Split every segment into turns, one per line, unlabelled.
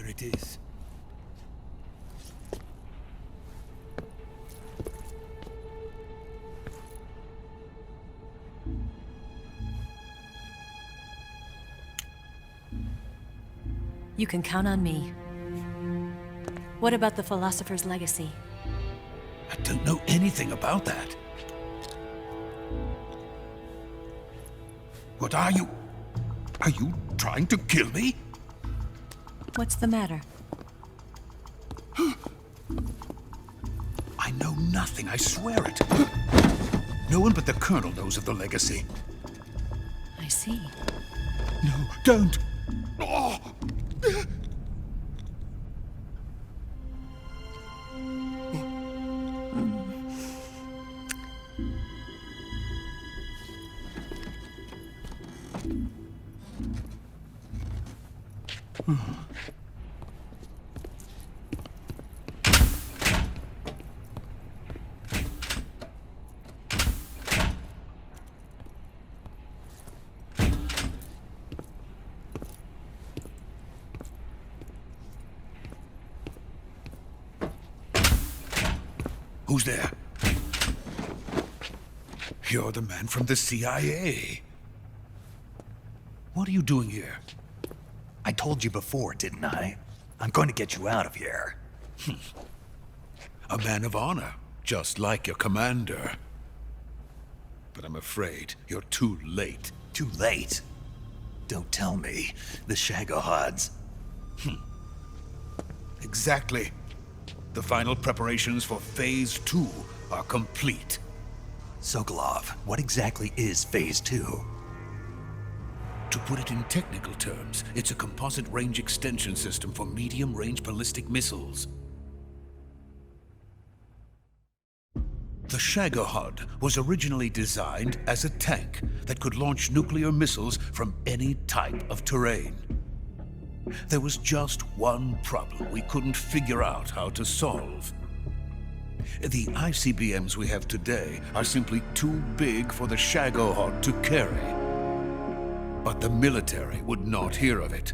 Here it is.
You can count on me. What about the philosopher's legacy?
I don't know anything about that. What are you? Are you trying to kill me?
What's the matter?
I know nothing, I swear it. No one but the Colonel knows of the legacy.
I see.
No, don't! Oh. Who's there? You're the man from the CIA. What are you doing here?
I told you before, didn't I? I'm going to get you out of here.
A man of honor, just like your commander. But I'm afraid you're too late.
Too late? Don't tell me. The Shagohods.
Exactly. The final preparations for Phase 2 are complete.
Sokolov, what exactly is Phase 2?
To put it in technical terms, it's a composite range extension system for medium-range ballistic missiles. The Shagohod was originally designed as a tank that could launch nuclear missiles from any type of terrain. There was just one problem we couldn't figure out how to solve. The ICBMs we have today are simply too big for the Shagohod to carry. But the military would not hear of it.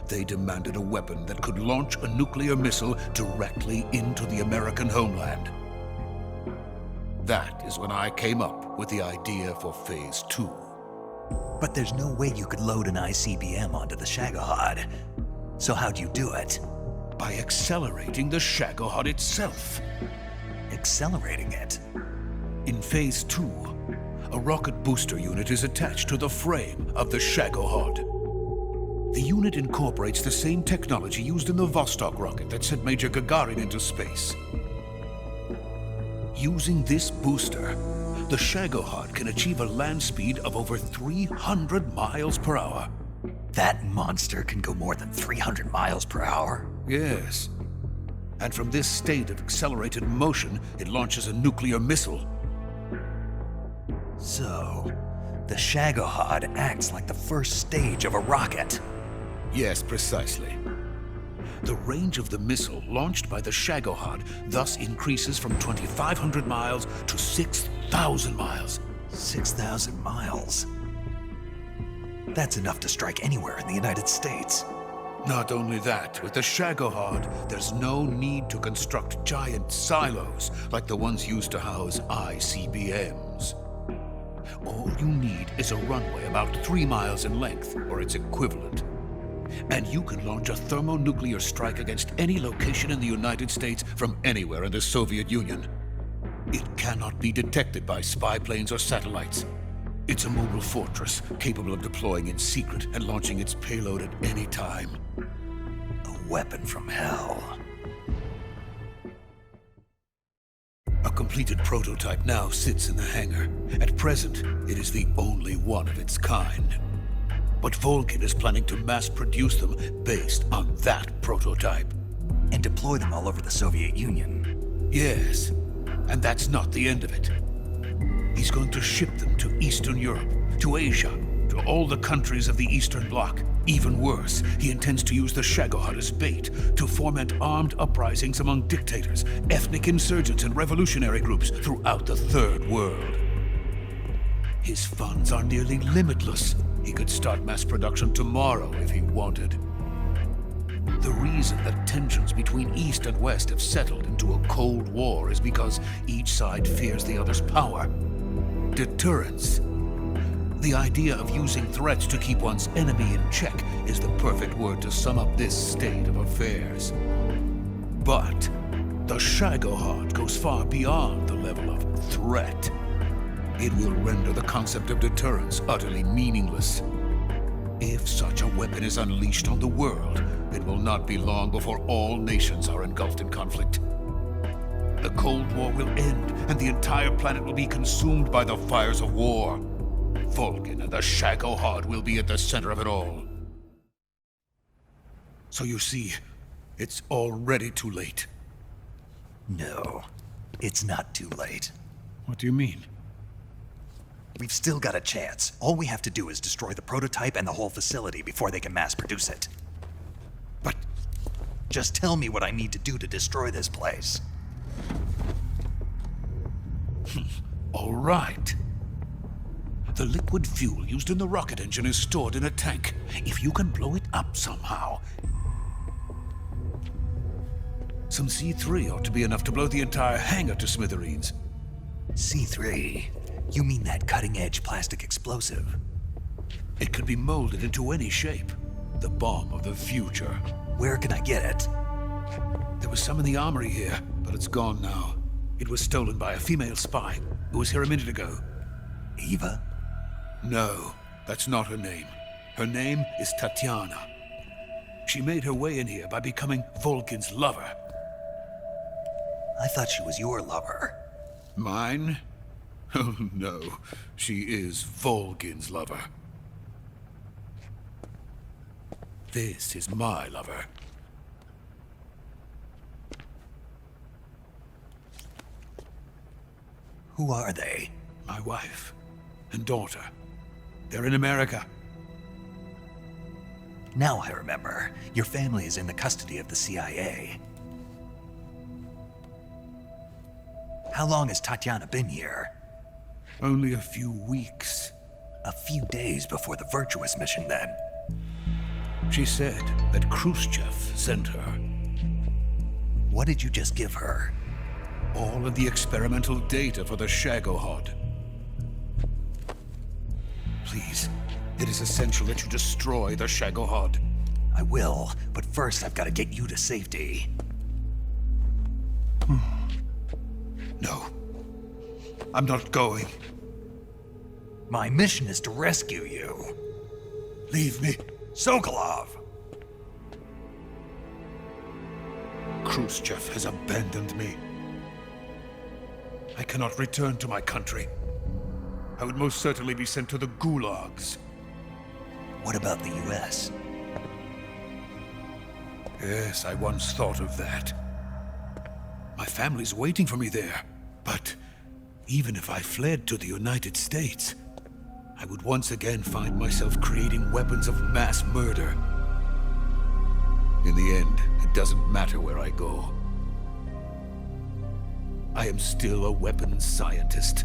They demanded a weapon that could launch a nuclear missile directly into the American homeland. That is when I came up with the idea for Phase 2.
But there's no way you could load an ICBM onto the Shagohod. So how'd you do it?
By accelerating the Shagohod itself.
Accelerating it?
In Phase 2, a rocket booster unit is attached to the frame of the Shagohod. The unit incorporates the same technology used in the Vostok rocket that sent Major Gagarin into space. Using this booster, the Shagohod can achieve a land speed of over 300 miles per hour.
That monster can go more than 300 miles per hour?
Yes. And from this state of accelerated motion, it launches a nuclear missile.
So, the Shagohod acts like the first stage of a rocket.
Yes, precisely. The range of the missile launched by the Shagohod thus increases from 2,500 miles to 6,000 miles.
6,000 miles? That's enough to strike anywhere in the United States.
Not only that, with the Shagohod, there's no need to construct giant silos like the ones used to house ICBMs. All you need is a runway about 3 miles in length, or its equivalent. And you can launch a thermonuclear strike against any location in the United States from anywhere in the Soviet Union. It cannot be detected by spy planes or satellites. It's a mobile fortress, capable of deploying in secret and launching its payload at any time.
A weapon from hell.
A completed prototype now sits in the hangar. At present, it is the only one of its kind. But Volkin is planning to mass produce them based on that prototype.
And deploy them all over the Soviet Union.
Yes, and that's not the end of it. He's going to ship them to Eastern Europe, to Asia, to all the countries of the Eastern Bloc. Even worse, he intends to use the Shagohod as bait to foment armed uprisings among dictators, ethnic insurgents, and revolutionary groups throughout the Third World. His funds are nearly limitless. He could start mass production tomorrow if he wanted. The reason that tensions between East and West have settled into a Cold War is because each side fears the other's power. Deterrence. The idea of using threats to keep one's enemy in check is the perfect word to sum up this state of affairs. But the Shagohod goes far beyond the level of threat. It will render the concept of deterrence utterly meaningless. If such a weapon is unleashed on the world, it will not be long before all nations are engulfed in conflict. The Cold War will end, and the entire planet will be consumed by the fires of war. Vulcan and the Shagohod will be at the center of it all. So you see, it's already too late.
No, it's not too late.
What do you mean?
We've still got a chance. All we have to do is destroy the prototype and the whole facility before they can mass produce it.
But
just tell me what I need to do to destroy this place.
all right. The liquid fuel used in the rocket engine is stored in a tank. If you can blow it up somehow, some C3 ought to be enough to blow the entire hangar to smithereens.
C3? You mean that cutting-edge plastic explosive?
It could be molded into any shape. The bomb of the future.
Where can I get it?
There was some in the armory here, but it's gone now. It was stolen by a female spy who was here a minute ago.
Eva?
No, that's not her name. Her name is Tatiana. She made her way in here by becoming Vulcan's lover.
I thought she was your lover.
Mine? Oh no, she is Vulcan's lover. This is my lover.
Who are they?
My wife and daughter. They're in America.
Now I remember. Your family is in the custody of the CIA. How long has Tatiana been here?
Only a few weeks.
A few days before the Virtuous mission, then.
She said that Khrushchev sent her.
What did you just give her?
All of the experimental data for the Shagohod. Please, it is essential that you destroy the Shagohod.
I will, but first I've got to get you to safety.
No, I'm not going.
My mission is to rescue you.
Leave me.
Sokolov!
Khrushchev has abandoned me. I cannot return to my country. I would most certainly be sent to the gulags.
What about the US?
Yes, I once thought of that. My family's waiting for me there. But even if I fled to the United States, I would once again find myself creating weapons of mass murder. In the end, it doesn't matter where I go. I am still a weapons scientist.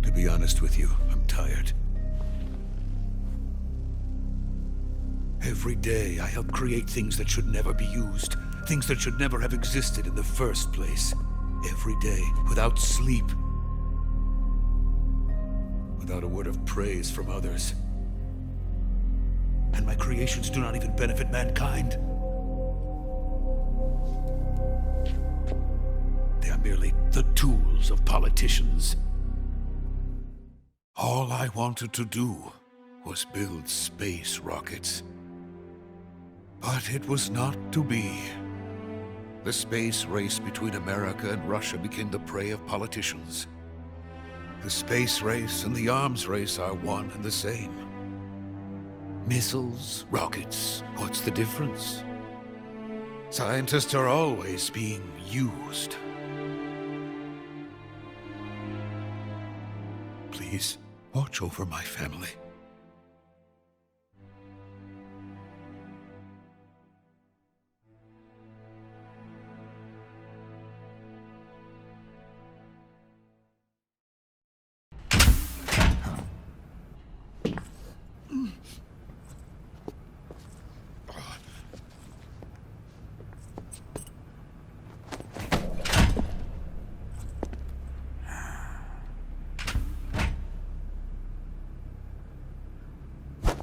To be honest with you, I'm tired. Every day I help create things that should never be used, things that should never have existed in the first place. Every day, without sleep. Without a word of praise from others. And my creations do not even benefit mankind. They are merely the tools of politicians. All I wanted to do was build space rockets. But it was not to be. The space race between America and Russia became the prey of politicians. The space race and the arms race are one and the same. Missiles, rockets, what's the difference? Scientists are always being used. Please, watch over my family.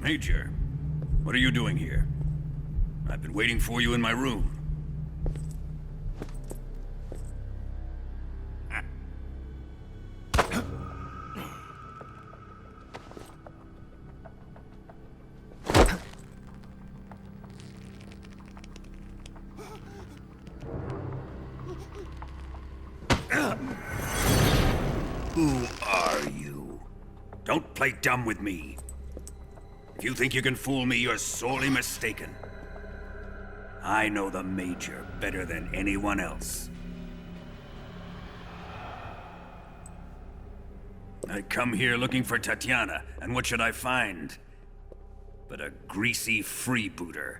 Major, what are you doing here? I've been waiting for you in my room. Who are you? Don't play dumb with me. If you think you can fool me, you're sorely mistaken. I know the Major better than anyone else. I come here looking for Tatiana, and what should I find? But a greasy freebooter.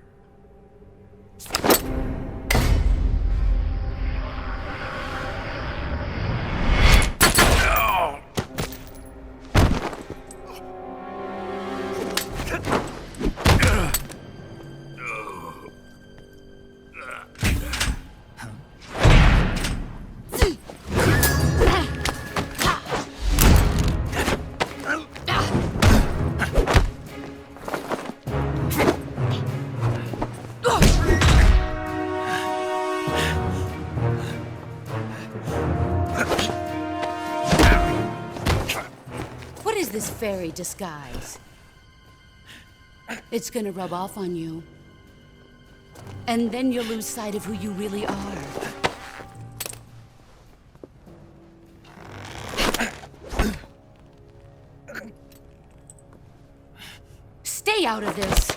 What is this fairy disguise? It's gonna rub off on you. And then you'll lose sight of who you really are. Stay out of this!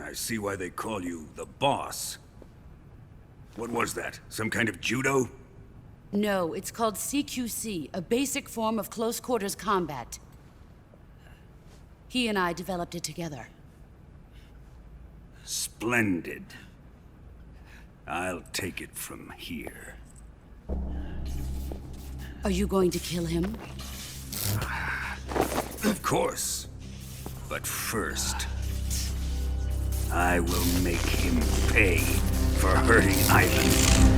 I see why they call you the boss. What was that? Some kind of judo?
No, it's called CQC, a basic form of close quarters combat. He and I developed it together.
Splendid. I'll take it from here.
Are you going to kill him?
Of course. But first, I will make him pay for hurting Ivan.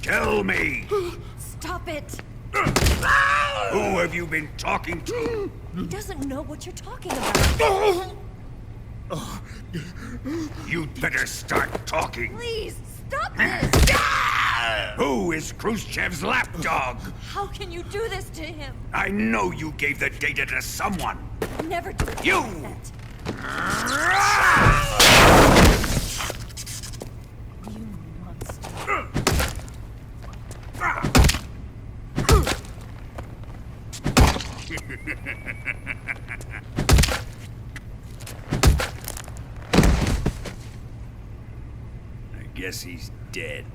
Tell me!
Stop it!
Who have you been talking to?
He doesn't know what you're talking about.
You'd better start talking.
Please, stop this!
Who is Khrushchev's lapdog?
How can you do this to him?
I know you gave the data to someone.
Never do
You!
that.
I guess he's dead.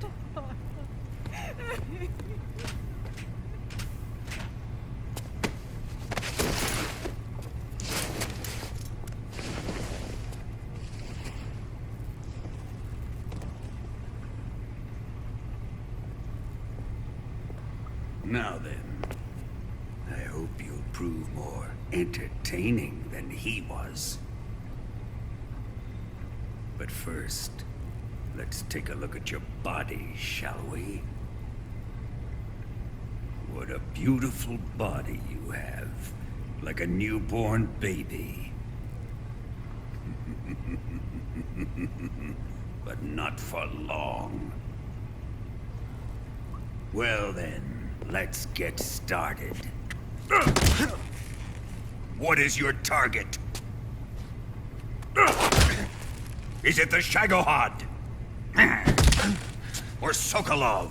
Now then, I hope you'll prove more entertaining than he was. But first, let's take a look at your body, shall we? What a beautiful body you have, like a newborn baby. But not for long. Well then, let's get started. What is your target? Is it the Shagohod? Or Sokolov?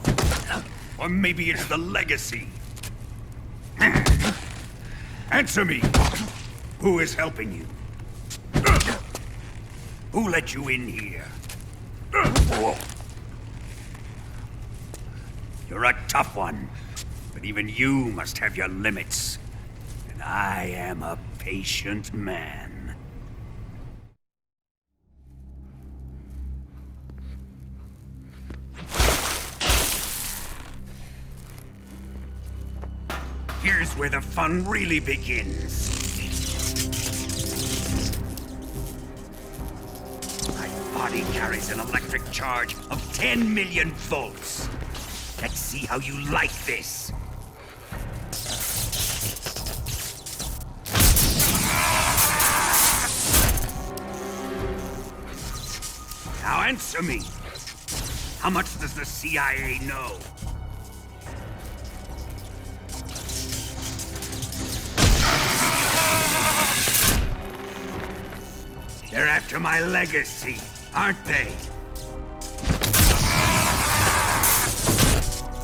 Or maybe it's the Legacy? Answer me! Who is helping you? Who let you in here? You're a tough one, but even you must have your limits. And I am a patient man. Here's where the fun really begins. My body carries an electric charge of 10 million volts. Let's see how you like this. Now answer me. How much does the CIA know? They're after my legacy, aren't they?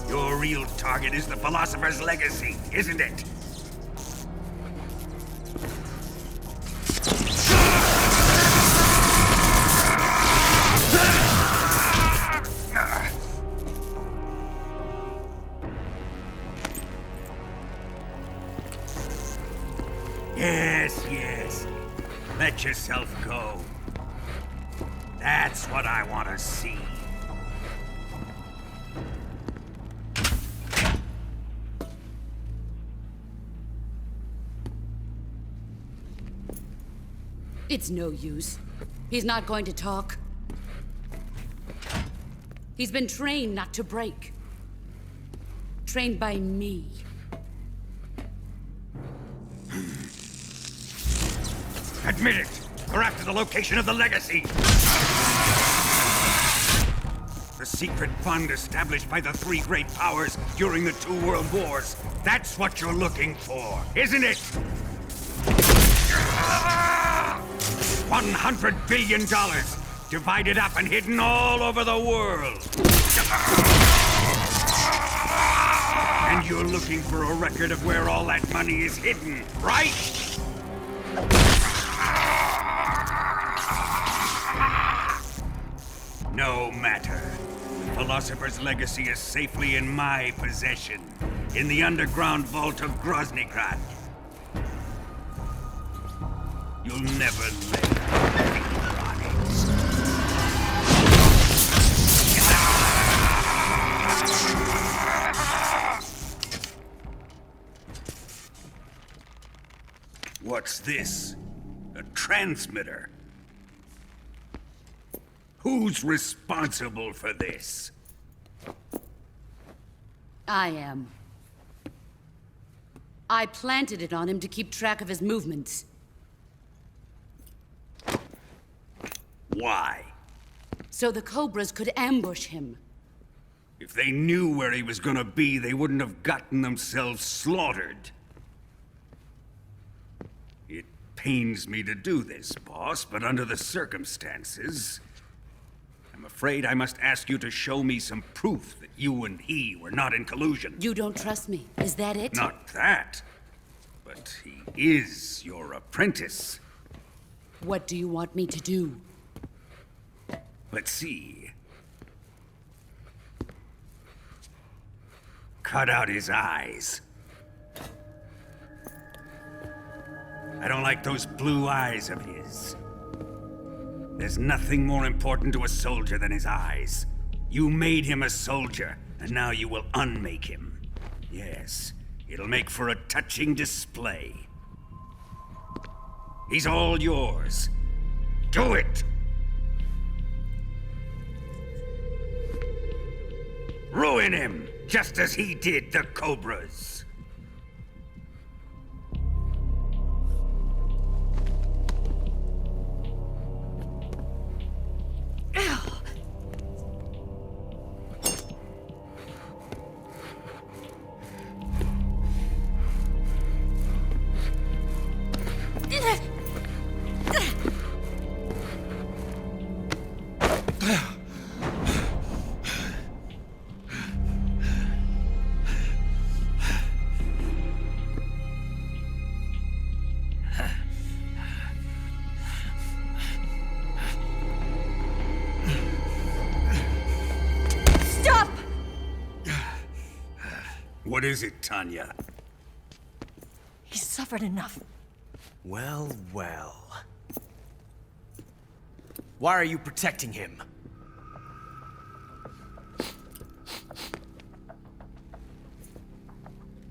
Your real target is the Philosopher's Legacy, isn't it? Yes. Let yourself go. That's what I want to see.
It's no use. He's not going to talk. He's been trained not to break. Trained by me.
Admit it! We're after the location of the Legacy! The secret fund established by the three great powers during the 2 world wars. That's what you're looking for, isn't it? $100 billion, divided up and hidden all over the world. And you're looking for a record of where all that money is hidden, right? No matter. The Philosopher's Legacy is safely in my possession, in the underground vault of Groznygrad. You'll never lay a finger on it. What's this? A transmitter? Who's responsible for this?
I am. I planted it on him to keep track of his movements.
Why?
So the Cobras could ambush him.
If they knew where he was gonna be, they wouldn't have gotten themselves slaughtered. It pains me to do this, boss, but under the circumstances, I'm afraid I must ask you to show me some proof that you and he were not in collusion.
You don't trust me, is that it?
Not that. But he is your apprentice.
What do you want me to do?
Let's see. Cut out his eyes. I don't like those blue eyes of his. There's nothing more important to a soldier than his eyes. You made him a soldier, and now you will unmake him. Yes, it'll make for a touching display. He's all yours. Do it! Ruin him, just as he did the Cobras. What is it, Tanya?
He's suffered enough.
Well, well. Why are you protecting him?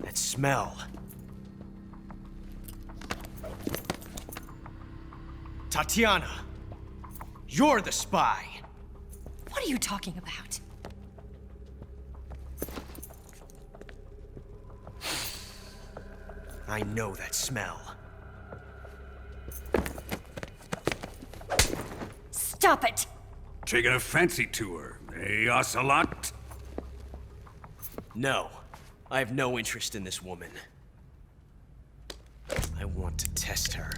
That smell. Tatiana! You're the spy!
What are you talking about?
I know that smell.
Stop it!
Taking a fancy to her, eh, Ocelot?
No. I have no interest in this woman. I want to test her.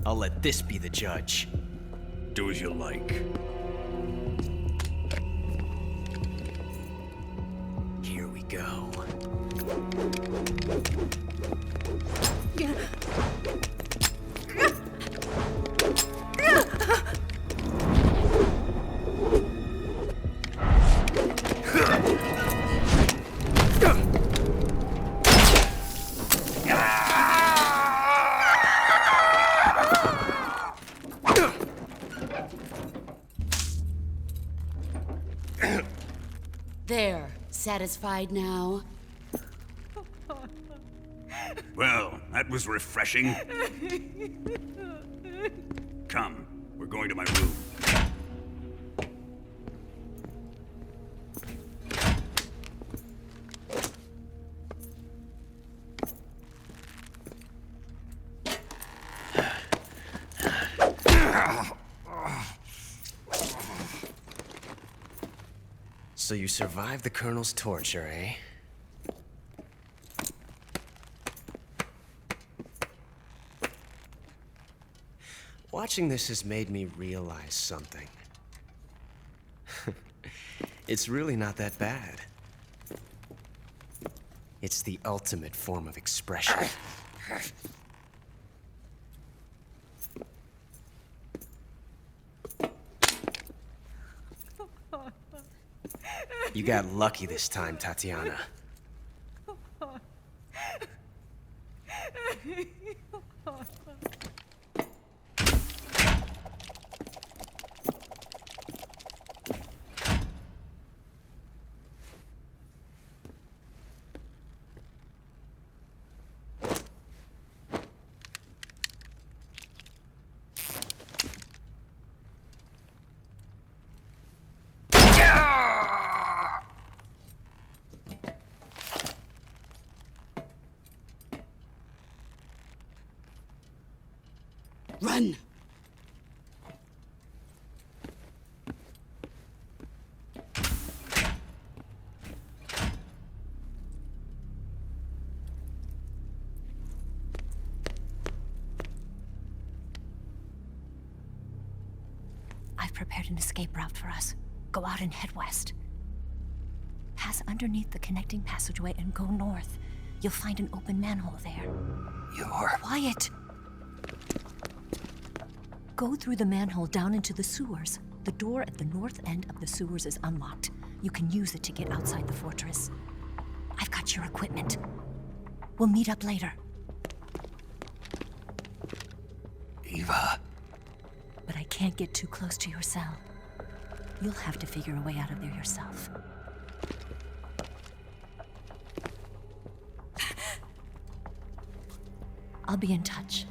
I'll let this be the judge.
Do as you like.
Here we go.
There. Satisfied now?
Well, that was refreshing. Come, we're going to my room.
So you survived the Colonel's torture, eh? Watching this has made me realize something. It's really not that bad. It's the ultimate form of expression. You got lucky this time, Tatiana.
Run!
I've prepared an escape route for us. Go out and head west. Pass underneath the connecting passageway and go north. You'll find an open manhole there.
You're...
Quiet! Go through the manhole down into the sewers. The door at the north end of the sewers is unlocked. You can use it to get outside the fortress. I've got your equipment. We'll meet up later.
Eva...
But I can't get too close to your cell. You'll have to figure a way out of there yourself. I'll be in touch.